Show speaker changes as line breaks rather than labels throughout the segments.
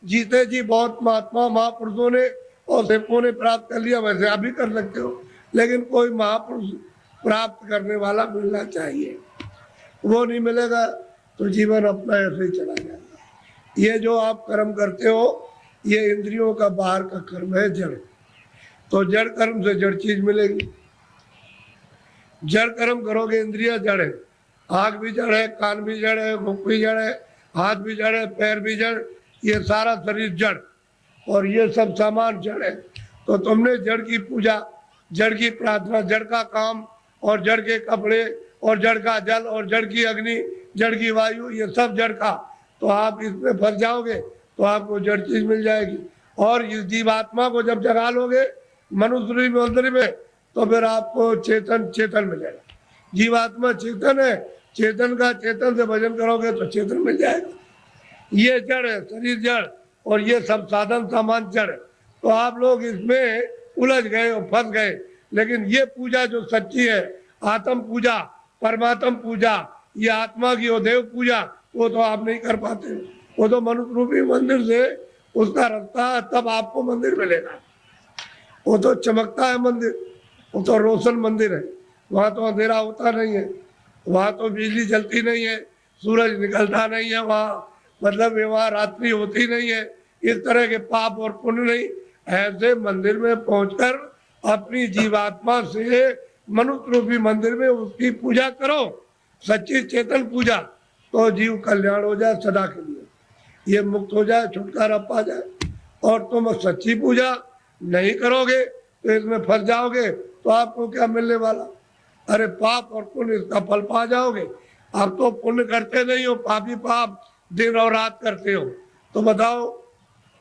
जीते जी बहुत महात्मा महापुरुषों ने और सेवकों ने प्राप्त कर लिया, वैसे आप भी कर सकते हो, लेकिन कोई महापुरुष प्राप्त करने वाला मिलना चाहिए। वो नहीं मिलेगा तो जीवन अपना ऐसे ही चला जाएगा। ये जो आप कर्म करते हो ये इंद्रियों का बाहर का कर्म है, जड़। तो जड़ कर्म से जड़ चीज मिलेगी। जड़ कर्म करोगे, इंद्रिया जड़ है, आँख भी जड़ है, कान भी जड़ है, मुख भी जड़ है, हाथ भी जड़ है, पैर भी जड़, ये सारा शरीर जड़ और ये सब सामान जड़ है। तो तुमने जड़ की पूजा, जड़ की प्रार्थना, जड़ का काम और जड़ के कपड़े और जड़ का जल और जड़ की अग्नि, जड़ की वायु, ये सब जड़ का, तो आप इसमें फंस जाओगे तो आपको जड़ चीज मिल जाएगी। और इस जीवात्मा को जब जगा लोगे मनुष्य मंदिर में तो फिर आपको चेतन चेतन मिलेगा। जीवात्मा चेतन है, चेतन का चेतन से भजन करोगे तो चेतन मिल जाएगा। ये जड़ है, शरीर जड़ और ये सब साधन सामान जड़ है। तो आप लोग इसमें उलझ गए और फंस गए। लेकिन ये पूजा जो सच्ची है, आत्म पूजा, परमात्म पूजा, ये आत्मा की देव पूजा, वो तो आप नहीं कर पाते। वो तो मनुष्य रूपी मंदिर से उसका रास्ता है, तब आपको मंदिर मिलेगा। वो तो चमकता है मंदिर, वो तो रोशन मंदिर है, वहाँ तो अंधेरा होता नहीं है, वहाँ तो बिजली जलती नहीं है, सूरज निकलता नहीं है, वहाँ मतलब वहाँ रात्रि होती नहीं है, इस तरह के पाप और पुण्य नहीं। ऐसे मंदिर में पहुंचकर अपनी जीवात्मा से मनुष्य रूपी मंदिर में उसकी पूजा करो, सच्ची चेतन पूजा, तो जीव कल्याण हो जाए सदा के लिए, ये मुक्त हो जाए, छुटकारा पा जाए। और तुम सच्ची पूजा नहीं करोगे तो इसमें फंस जाओगे, तो आपको क्या मिलने वाला? अरे पाप और पुण्य इसका फल पा जाओगे। आप तो पुण्य करते नहीं हो, पापी पाप दिन और रात करते हो, तो बताओ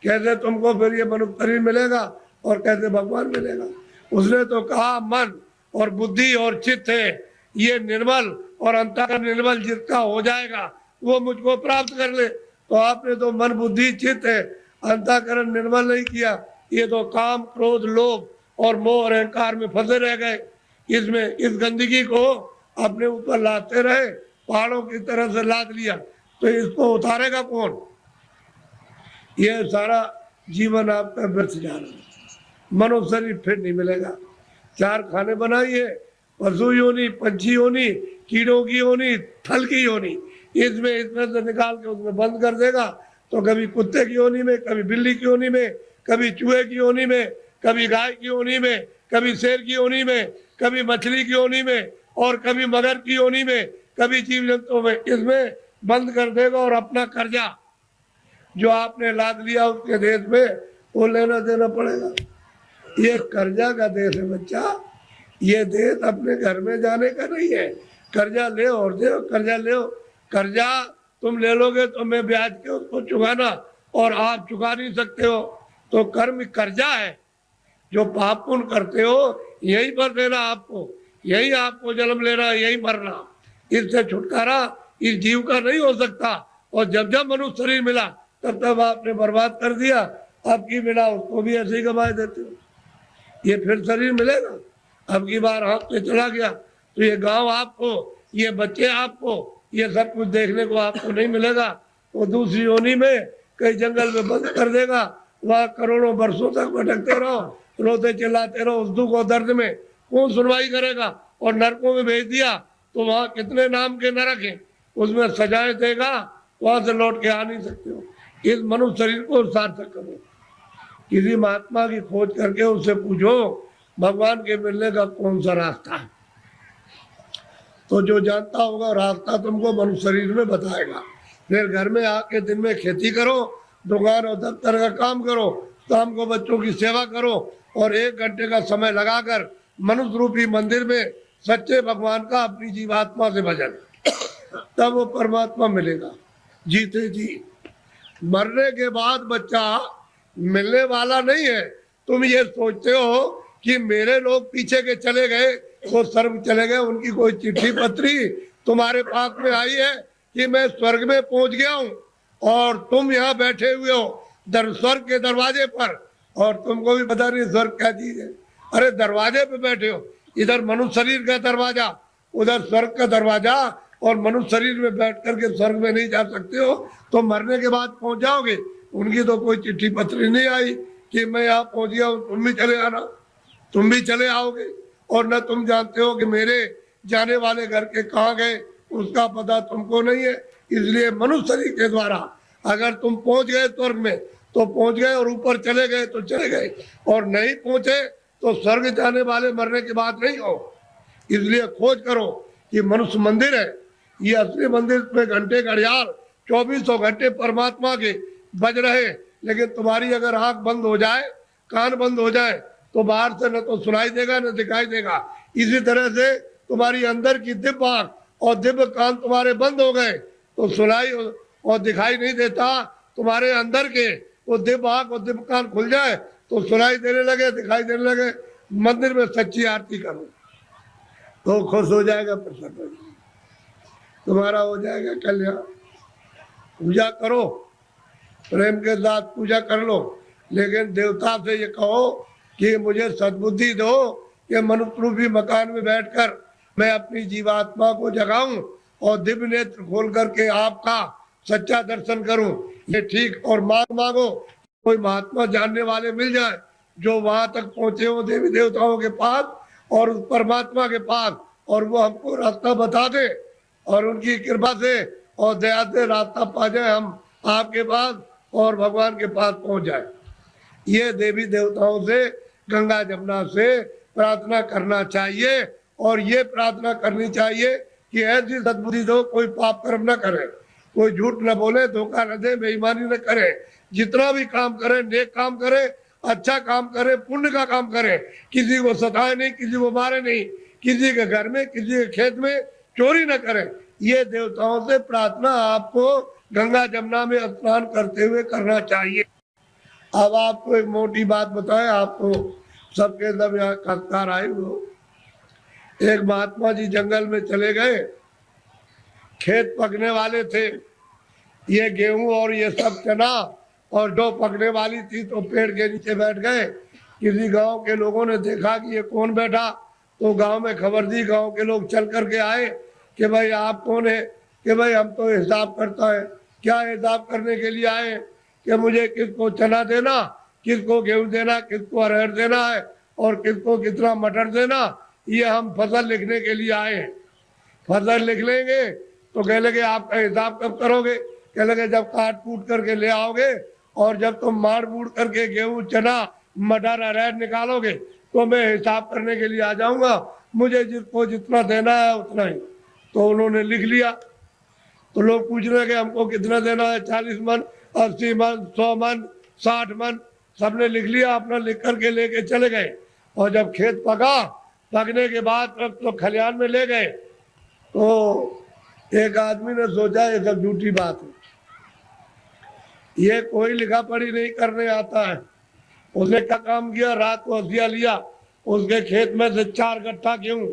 कैसे तुमको फिर ये मनुष्य शरीर मिलेगा और कैसे भगवान मिलेगा? उसने तो कहा मन और बुद्धि और चित्त है ये निर्मल, और अंतःकरण निर्मल जिसका हो जाएगा वो मुझको प्राप्त कर ले। तो आपने तो मन बुद्धि चित्त है, अंतःकरण निर्मल नहीं किया, ये तो काम क्रोध लोभ और मोह और अहंकार में फंसे रह गए। इसमें इस गंदगी को अपने ऊपर लाते रहे, पहाड़ों की तरह से लाद लिया, तो इसको उतारेगा कौन? ये सारा जीवन आपका व्यर्थ जा रहा है। मनुष्य शरीर फिर नहीं मिलेगा। चार खाने बनाइए, पशु योनि, पंछी योनि, कीड़ों की योनि, थल की योनि, इसमें से निकाल के उसमें बंद कर देगा, तो कभी कुत्ते की योनि में, कभी बिल्ली की योनि में, कभी चूहे की योनि में, कभी गाय की योनि में, कभी शेर की योनि में, कभी मछली की योनि में, और कभी मगर की योनि में, कभी जीव जंतुओं में, इसमें बंद कर देगा। और अपना कर्जा जो आपने लाद लिया उसके देश में वो लेना देना पड़ेगा। ये कर्जा का देश है बच्चा, ये देश अपने घर में जाने का नहीं है। कर्जा ले और दे, कर्जा ले, कर्जा तुम ले लोगे तो मैं ब्याज के उसको चुकाना, और आप चुका नहीं सकते हो, तो कर्म कर्जा है। जो पाप पुण्य करते हो यही पर देना आपको, यही आपको जन्म लेना, यही मरना। इससे छुटकारा इस जीव का नहीं हो सकता। और जब जब मनुष्य शरीर मिला तब तब आपने बर्बाद कर दिया, अब की मिला उसको भी ऐसे ही गंवा देते हो। ये फिर शरीर मिलेगा, अब की बार हाथ से चला गया तो ये गांव आपको, ये बच्चे आपको, ये सब कुछ देखने को आपको नहीं मिलेगा। वो दूसरी योनि में कई जंगल में बंद कर देगा, वहाँ करोड़ों वर्षों तक भटकते रहो, रोते चिल्लाते रहो, उस दुख और दर्द में कौन सुनवाई करेगा? और नरकों में भेज दिया तो वहाँ कितने नाम के नरक हैं, उसमें सजाएं देगा, वहां से लौट के आ नहीं सकते हो। इस मनुष्य शरीर को सार्थक करो, किसी महात्मा की खोज करके उससे पूछो भगवान के मिलने का कौन सा रास्ता है, तो जो जानता होगा रास्ता तुमको मनुष्य शरीर में बताएगा। फिर घर में आके दिन में खेती करो, दुकान और दफ्तर का काम करो, शाम को बच्चों की सेवा करो, और 1 घंटे का समय लगाकर मनुष्य रूपी मंदिर में सच्चे भगवान का अपनी जीवात्मा से भजन, तब वो परमात्मा मिलेगा जीते जी। मरने के बाद बच्चा मिलने वाला नहीं है। तुम ये सोचते हो कि मेरे लोग पीछे के चले गए, वो स्वर्ग चले गए, उनकी कोई चिट्ठी पत्री तुम्हारे पास में आई है कि मैं स्वर्ग में पहुंच गया हूँ और तुम यहाँ बैठे हुए हो स्वर्ग के दरवाजे पर, और तुमको भी पता नहीं स्वर्ग क्या चीज है। अरे दरवाजे पे बैठे हो, इधर मनुष्य शरीर का दरवाजा, उधर स्वर्ग का दरवाजा, और मनुष्य शरीर में बैठ करके स्वर्ग में नहीं जा सकते हो, तो मरने के बाद पहुंच जाओगे। उनकी तो कोई चिट्ठी पत्री नहीं आई कि मैं यहाँ पहुंच गया हूँ, तुम भी चले आना, तुम भी चले आओगे। और न तुम जानते हो कि मेरे जाने वाले घर के कहाँ गए, उसका पता तुमको नहीं है। इसलिए मनुष्य शरीर के द्वारा अगर तुम पहुंच गए स्वर्ग में तो पहुंच गए, और ऊपर चले गए तो चले गए, और नहीं पहुंचे तो स्वर्ग जाने वाले मरने की बात नहीं हो। इसलिए खोज करो कि मनुष्य मंदिर है, ये असली मंदिर में घंटे घड़ियाल 2400 घंटे परमात्मा के बज रहे। लेकिन तुम्हारी अगर आंख बंद हो जाए, कान बंद हो जाए, तो बाहर से न तो सुनाई देगा न दिखाई देगा। इसी तरह से तुम्हारी अंदर की दिव्य आंख और दिव्य कान तुम्हारे बंद हो गए तो सुनाई और दिखाई नहीं देता। तुम्हारे अंदर के वो दिव्य आंख और दिव्य कान खुल जाए तो सुनाई देने लगे, दिखाई देने लगे। मंदिर में सच्ची आरती करो तो खुश हो जाएगा, प्रसन्न तुम्हारा हो जाएगा कल्याण। पूजा करो, प्रेम के साथ पूजा कर लो, लेकिन देवता से ये कहो कि मुझे सद्बुद्धि दो कि मनुष्य रूपी मकान में बैठकर मैं अपनी जीवात्मा को जगाऊं और दिव्य नेत्र खोल करके आपका सच्चा दर्शन करूं। ये ठीक। और मांगो कोई महात्मा जानने वाले मिल जाए जो वहां तक पहुंचे हो देवी देवताओं के पास और उस परमात्मा के पास, और वो हमको रास्ता बता दे, और उनकी कृपा से और दया से रास्ता पा जाए हम आपके पास और भगवान के पास पहुंच जाए। ये देवी देवताओं से, गंगा जमुना से प्रार्थना करना चाहिए। और ये प्रार्थना करनी चाहिए कि ऐसी सद्बुद्धि दो, कोई पाप कर्म न करे, कोई झूठ न बोले, धोखा न दे, बेईमानी न करे। जितना भी काम करे, नेक काम करे, अच्छा काम करे, पुण्य का काम करे, किसी को सताए नहीं, किसी को मारे नहीं, किसी के घर में, किसी के खेत में चोरी न करे। ये देवताओं से प्रार्थना आपको गंगा जमुना में स्नान करते हुए करना चाहिए। अब आपको एक मोटी बात बताएं, आपको सबके सब यहाँ संस्कार आए हो। एक महात्मा जी जंगल में चले गए, खेत पकने वाले थे, ये गेहूं और ये सब चना और डो पकने वाली थी, तो पेड़ के नीचे बैठ गए। किसी गांव के लोगों ने देखा कि ये कौन बैठा, तो गांव में खबर दी, गांव के लोग चल करके आए कि भाई आप कौन है? कि भाई हम तो हिसाब करता है। क्या हिसाब करने के लिए आए? कि मुझे किसको चना देना, किसको गेहूं देना, किसको अरहर देना है और किसको कितना मटर देना, ये हम फसल लिखने के लिए आए हैं। फसल लिख लेंगे तो कह लगे आपका हिसाब कब करोगे? कह लगे जब काट कूट करके ले आओगे, और जब तुम मार मूड़ करके गेहूं चना मटर अरहर निकालोगे तो मैं हिसाब करने के लिए आ जाऊंगा, मुझे जिसको जितना देना है उतना ही। तो उन्होंने लिख लिया। तो लोग पूछ रहे कि हमको कितना देना है, 40 मन, 80 मन, 100 मन, 60 मन, सबने लिख लिया, अपना लिख करके लेके चले गए। और जब खेत पका, पकने के बाद तो खलिहान में ले गए, तो एक आदमी ने सोचा ये सब झूठी बात है, ये कोई लिखा पढ़ी नहीं करने आता है। उसने क्या काम किया, रात को हसिया लिया, उसके खेत में से 4 गट्ठा गेहूं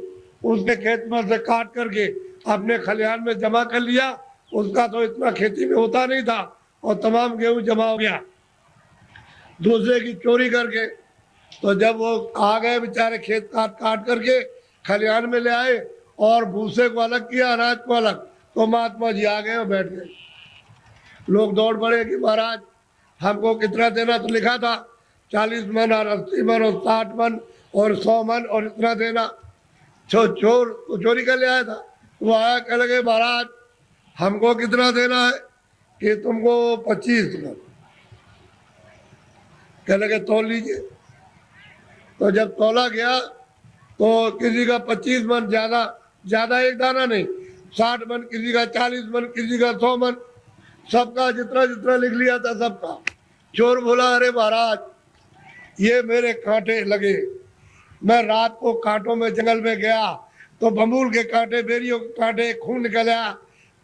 उसके खेत में से काट करके अपने खलिहान में जमा कर लिया। उसका तो इतना खेती में होता नहीं था, और तमाम गेहूं जमा हो गया दूसरे की चोरी करके। तो जब वो आ गए बेचारे, खेत काट काट करके खलिहान में ले आए और भूसे को अलग किया, अनाज को अलग, तो महात्मा जी आ गए और बैठ गए। लोग दौड़ पड़े कि महाराज हमको कितना देना, तो लिखा था 40 मन और 80 मन और 60 मन और 100 मन और इतना देना। चोर तो चोरी कर ले आया था, वो आया, कह लगे महाराज हमको कितना देना है? कि तुमको 25 मन। कह लगे तौल लीजिए। तो जब तौला गया तो किसी का 25 मन, ज्यादा एक दाना नहीं, 60 मन, किसी का 40 मन, किसी का 100 मन, सबका जितना जितना लिख लिया था सबका। चोर बोला अरे महाराज ये मेरे कांटे लगे, मैं रात को कांटों में जंगल में गया तो बमूल के कांटे, बेरियों के कांटे, खून निकल आया,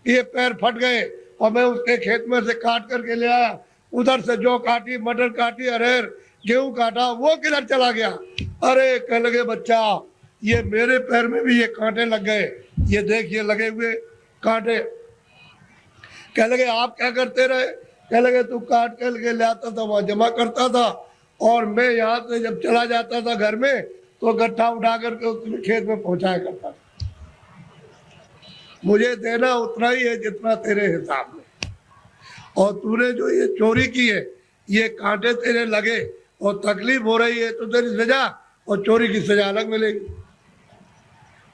ये पैर फट गए, और मैं उसके खेत में से काट करके ले आया। उधर से जौ काटी, मटर काटी, अरहर गेहूं काटा, वो किधर चला गया? अरे कह लगे बच्चा ये मेरे पैर में भी ये कांटे लग गए, ये देखिए लगे हुए कांटे। कह लगे आप क्या करते रहे? कह लगे तू काट करके ले आता था, वहां जमा करता था, और मैं यहाँ से जब चला जाता था घर में तो गट्ठा उठा करके उसमें खेत में पहुंचाया करता था। मुझे देना उतना ही है जितना तेरे हिसाब में। और तूने जो ये चोरी की है, ये कांटे तेरे लगे और तकलीफ हो रही है तो तेरी सजा और चोरी की सजा अलग मिलेगी।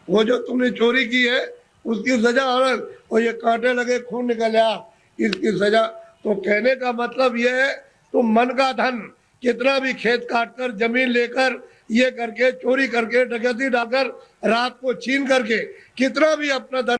वो जो तुमने चोरी की है उसकी सजा अलग, और ये कांटे लगे खून निकल आ इसकी सजा। तो कहने का मतलब ये है, तुम मन का धन कितना भी खेत काट कर, जमीन लेकर, ये करके, चोरी करके, डकैती डालकर, रात को छीन करके कितना भी अपना धन